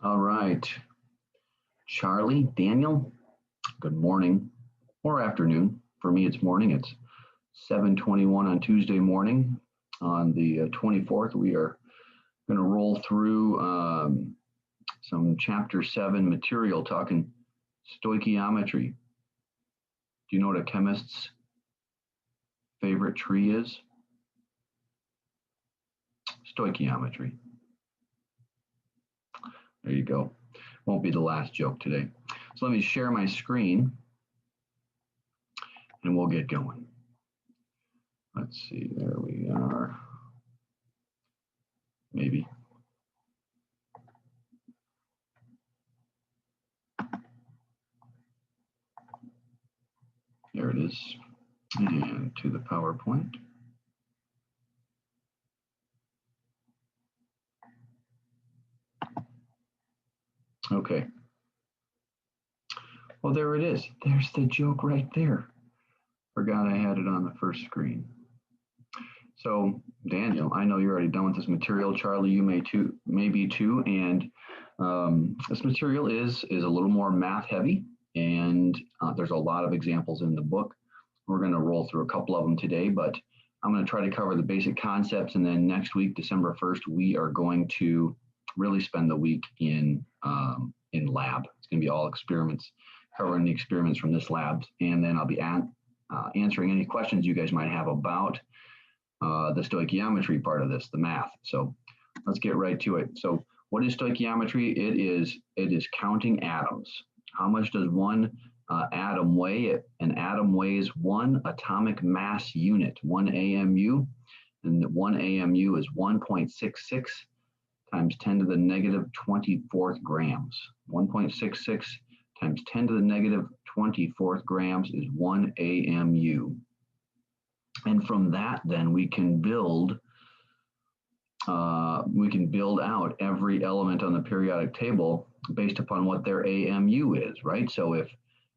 All right. Charlie, Daniel, good morning or afternoon. For me, it's morning. It's 7:21 on Tuesday morning. On the 24th, we are going to roll through some chapter 7 material talking stoichiometry. Do you know what a chemist's favorite tree is? Stoichiometry. There you go. Won't be the last joke today. So let me share my screen and we'll get going. Let's see, there we are. Maybe. There it is. And to the PowerPoint. Okay. Well, there it is. There's the joke right there. Forgot I had it on the first screen. So, Daniel, I know you're already done with this material. Charlie, you may be too. And this material is a little more math heavy, and there's a lot of examples in the book. We're going to roll through a couple of them today, but I'm going to try to cover the basic concepts. And then next week, December 1st, we are going to really spend the week in lab. It's going to be all experiments, covering the experiments from this lab. And then I'll be answering any questions you guys might have about the stoichiometry part of this, the math. So let's get right to it. So what is stoichiometry? It is counting atoms. How much does one atom weigh? An atom weighs one atomic mass unit, one AMU, and one AMU is 1.66 times 10 to the negative 24th grams. 1.66 times 10 to the negative 24th grams is 1 AMU. And from that, then we can build out every element on the periodic table based upon what their AMU is, right? So if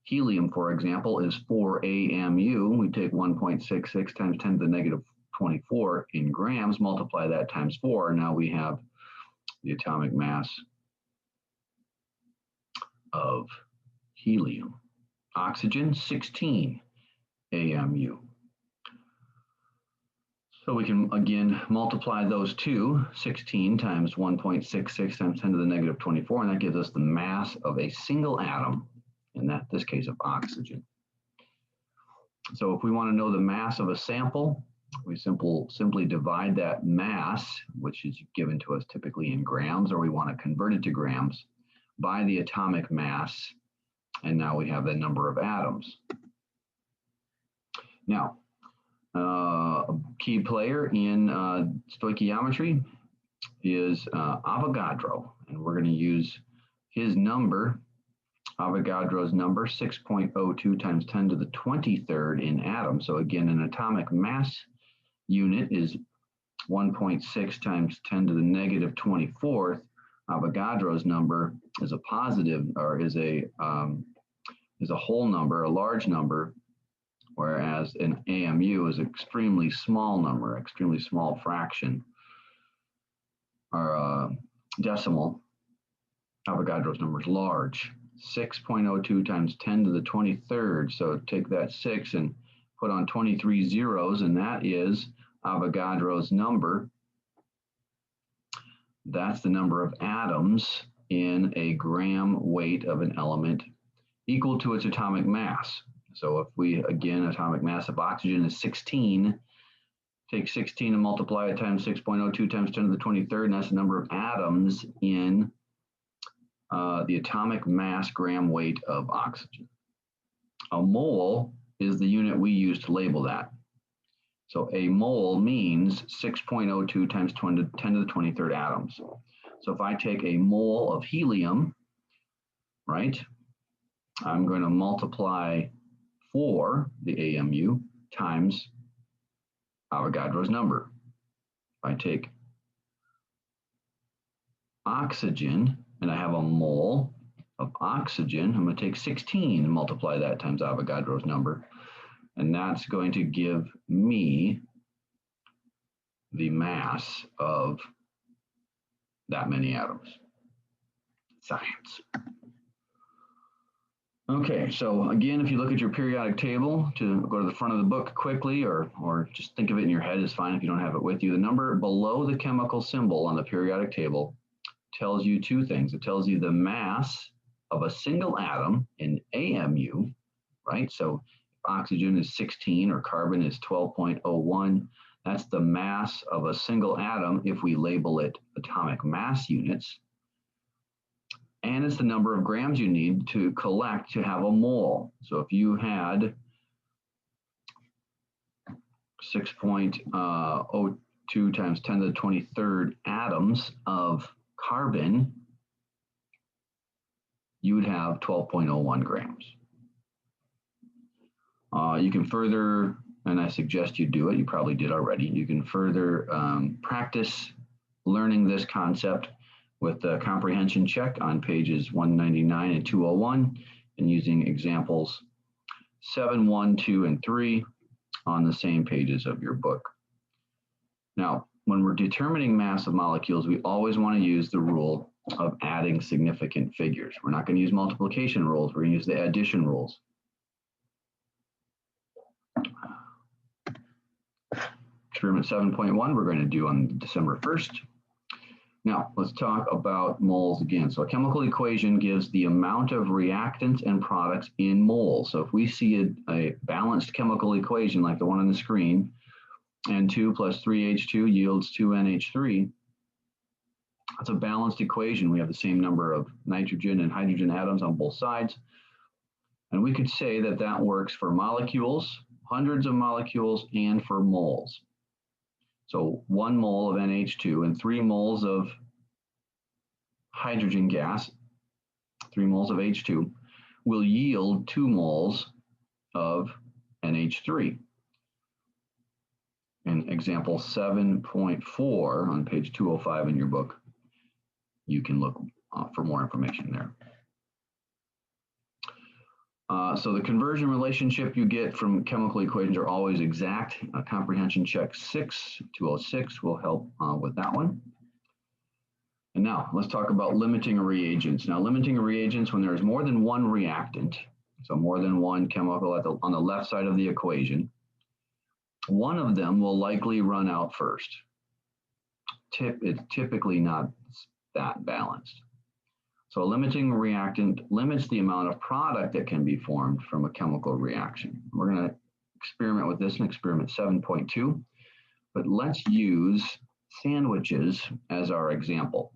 helium, for example, is 4 AMU, we take 1.66 times 10 to the negative 24 in grams, multiply that times 4. Now we have the atomic mass of helium. Oxygen, 16 AMU. So we can, again, multiply those two, 16 times 1.66 times 10 to the negative 24, and that gives us the mass of a single atom, in this case of oxygen. So if we want to know the mass of a sample, we simply divide that mass, which is given to us typically in grams, or we want to convert it to grams, by the atomic mass, and now we have the number of atoms. Now, a key player in stoichiometry is Avogadro, and we're going to use his number, Avogadro's number, 6.02 times 10 to the 23rd in atoms. So again, an atomic mass unit is 1.6 times 10 to the negative 24th. Avogadro's number is a positive, or is a whole number, a large number, whereas an AMU is an extremely small number, extremely small fraction, or decimal. Avogadro's number is large, 6.02 times 10 to the 23rd. So take that 6 and put on 23 zeros, and that is Avogadro's number. That's the number of atoms in a gram weight of an element equal to its atomic mass. So if we, again, atomic mass of oxygen is 16, take 16 and multiply it times 6.02 times 10 to the 23rd, and that's the number of atoms in the atomic mass gram weight of oxygen. A mole is the unit we use to label that. So a mole means 6.02 times 10 to the 23rd atoms. So if I take a mole of helium, right, I'm going to multiply 4, the AMU, times Avogadro's number. If I take oxygen, and I have a mole of oxygen, I'm going to take 16 and multiply that times Avogadro's number. And that's going to give me the mass of that many atoms. Science. Okay, so again, if you look at your periodic table, to go to the front of the book quickly, or just think of it in your head is fine if you don't have it with you. The number below the chemical symbol on the periodic table tells you two things. It tells you the mass of a single atom in AMU, right? So if oxygen is 16 or carbon is 12.01, that's the mass of a single atom if we label it atomic mass units. And it's the number of grams you need to collect to have a mole. So if you had 6.02 times 10 to the 23rd atoms of carbon, you would have 12.01 grams. You can further, and I suggest you do it, you probably did already, you can further practice learning this concept with the comprehension check on pages 199 and 201, and using examples 7, 1, 2, and 3 on the same pages of your book. Now, when we're determining mass of molecules, we always want to use the rule of adding significant figures. We're not going to use multiplication rules, we're going to use the addition rules. Experiment 7.1 we're going to do on December 1st. Now, let's talk about moles again. So a chemical equation gives the amount of reactants and products in moles. So if we see a balanced chemical equation like the one on the screen, N2 plus 3H2 yields 2NH3, that's a balanced equation. We have the same number of nitrogen and hydrogen atoms on both sides. And we could say that that works for molecules, hundreds of molecules, and for moles. So 1 mole of NH2 and 3 moles of hydrogen gas, 3 moles of H2, will yield 2 moles of NH3. In example 7.4 on page 205 in your book, you can look for more information there. So the conversion relationship you get from chemical equations are always exact. Comprehension check 206 will help with that one. And now let's talk about limiting reagents. Now limiting reagents when there's more than one reactant, so more than one chemical on the left side of the equation, one of them will likely run out first. It's typically not that balanced. So a limiting reactant limits the amount of product that can be formed from a chemical reaction. We're going to experiment with this in experiment 7.2, but let's use sandwiches as our example.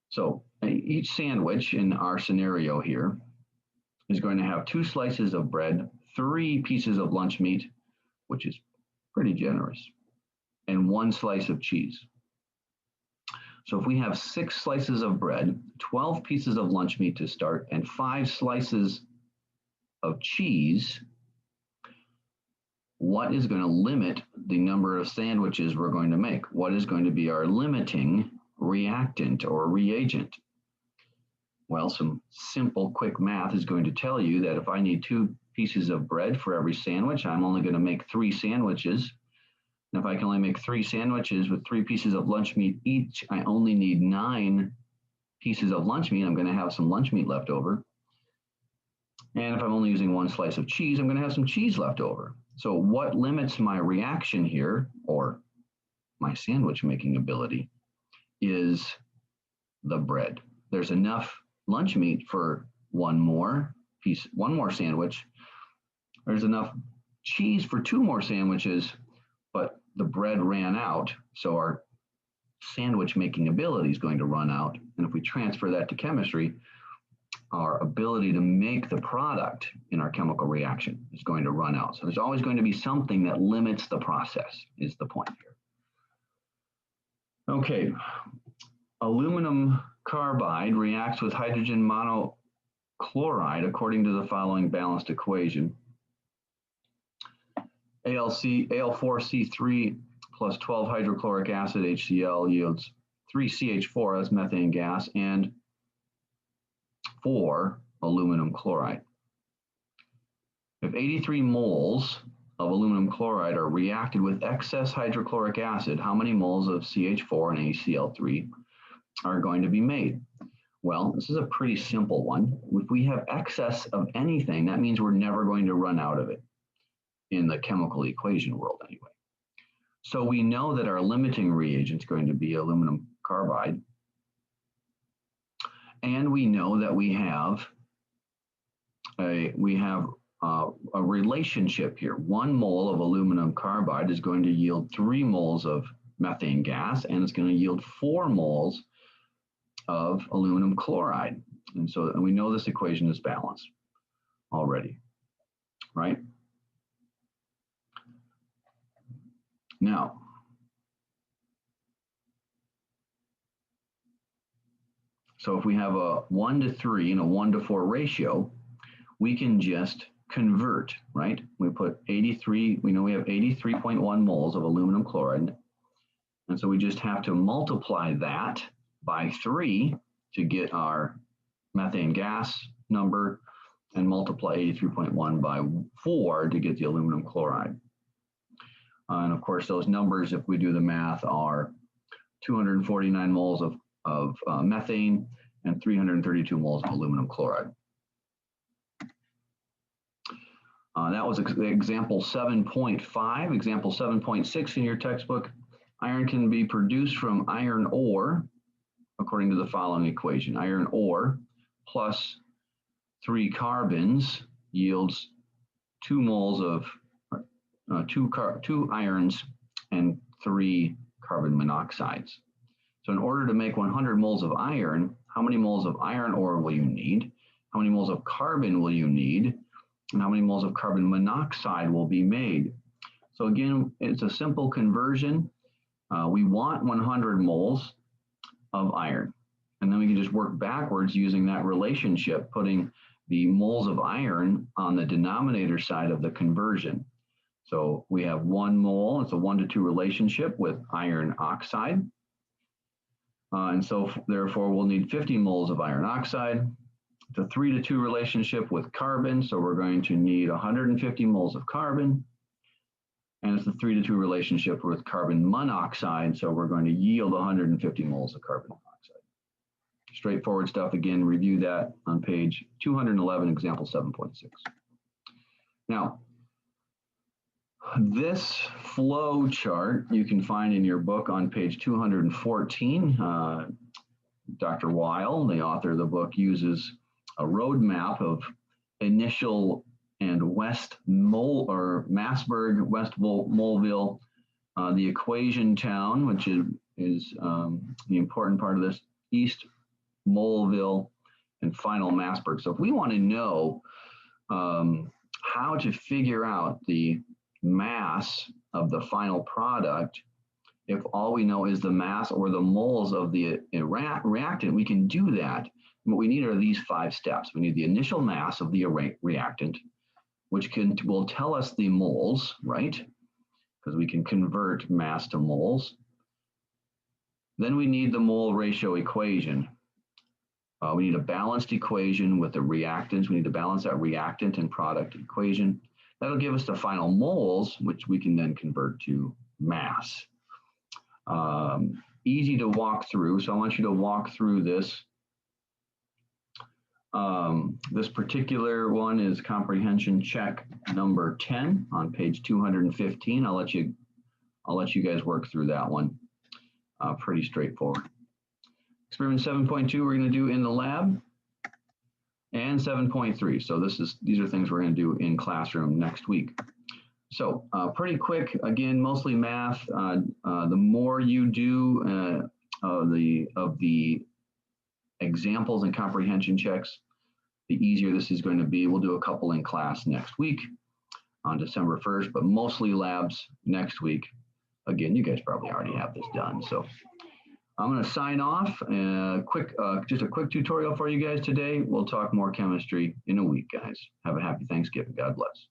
So each sandwich in our scenario here is going to have 2 slices of bread, 3 pieces of lunch meat, which is pretty generous, and 1 slice of cheese. So if we have 6 slices of bread, 12 pieces of lunch meat to start, and 5 slices of cheese, what is going to limit the number of sandwiches we're going to make? What is going to be our limiting reactant or reagent? Well, some simple, quick math is going to tell you that if I need 2 pieces of bread for every sandwich, I'm only going to make 3 sandwiches. And if I can only make 3 sandwiches with 3 pieces of lunch meat each, I only need 9 pieces of lunch meat. I'm going to have some lunch meat left over. And if I'm only using 1 slice of cheese, I'm going to have some cheese left over. So what limits my reaction here, or my sandwich making ability, is the bread. There's enough lunch meat for one more sandwich. There's enough cheese for 2 more sandwiches, but the bread ran out, so our sandwich making ability is going to run out. And if we transfer that to chemistry, our ability to make the product in our chemical reaction is going to run out. So there's always going to be something that limits the process, is the point here. Okay, aluminum carbide reacts with hydrogen monochloride according to the following balanced equation. Al4C3 plus 12 hydrochloric acid HCl yields 3CH4 as methane gas and 4 aluminum chloride. If 83 moles of aluminum chloride are reacted with excess hydrochloric acid, how many moles of CH4 and HCl3 are going to be made? Well, this is a pretty simple one. If we have excess of anything, that means we're never going to run out of it in the chemical equation world anyway. So we know that our limiting reagent is going to be aluminum carbide. And we know that we have a relationship here. 1 mole of aluminum carbide is going to yield 3 moles of methane gas, and it's going to yield 4 moles of aluminum chloride. And so we know this equation is balanced already, right? Now, so if we have a 1 to 3 and a 1 to 4 ratio, we can just convert, right? We put 83, we know we have 83.1 moles of aluminum chloride. And so we just have to multiply that by 3 to get our methane gas number, and multiply 83.1 by 4 to get the aluminum chloride. And of course, those numbers, if we do the math, are 249 moles of methane and 332 moles of aluminum chloride. That was example 7.5. Example 7.6 in your textbook. Iron can be produced from iron ore according to the following equation. Iron ore plus 3 carbons yields 2 moles of 2 irons and 3 carbon monoxides. So in order to make 100 moles of iron, how many moles of iron ore will you need? How many moles of carbon will you need? And how many moles of carbon monoxide will be made? So again, it's a simple conversion. We want 100 moles of iron. And then we can just work backwards using that relationship, putting the moles of iron on the denominator side of the conversion. So we have 1 mole, it's a 1 to 2 relationship with iron oxide. And so therefore we'll need 50 moles of iron oxide. It's a 3 to 2 relationship with carbon, so we're going to need 150 moles of carbon. And it's a 3 to 2 relationship with carbon monoxide, so we're going to yield 150 moles of carbon monoxide. Straightforward stuff. Again, review that on page 211, example 7.6. Now, this flow chart you can find in your book on page 214. Dr. Weil, the author of the book, uses a roadmap of initial and West Mole or Massburg, West Moleville, the equation town, which is the important part of this, East Moleville, and final Massburg. So if we want to know how to figure out the mass of the final product, if all we know is the mass or the moles of the reactant, we can do that. What we need are these 5 steps. We need the initial mass of the reactant, which will tell us the moles, right? Because we can convert mass to moles. Then we need the mole ratio equation. We need a balanced equation with the reactants. We need to balance that reactant and product equation. That'll give us the final moles, which we can then convert to mass. Easy to walk through, so I want you to walk through this. This particular one is comprehension check number 10 on page 215. I'll let you guys work through that one. Pretty straightforward. Experiment 7.2 we're going to do in the lab, and 7.3. So these are things we're going to do in classroom next week. So pretty quick, again, mostly math. The more you do of the examples and comprehension checks, the easier this is going to be. We'll do a couple in class next week on December 1st, but mostly labs next week. Again, you guys probably already have this done. So I'm going to sign off. Just a quick tutorial for you guys today. We'll talk more chemistry in a week, guys. Have a happy Thanksgiving. God bless.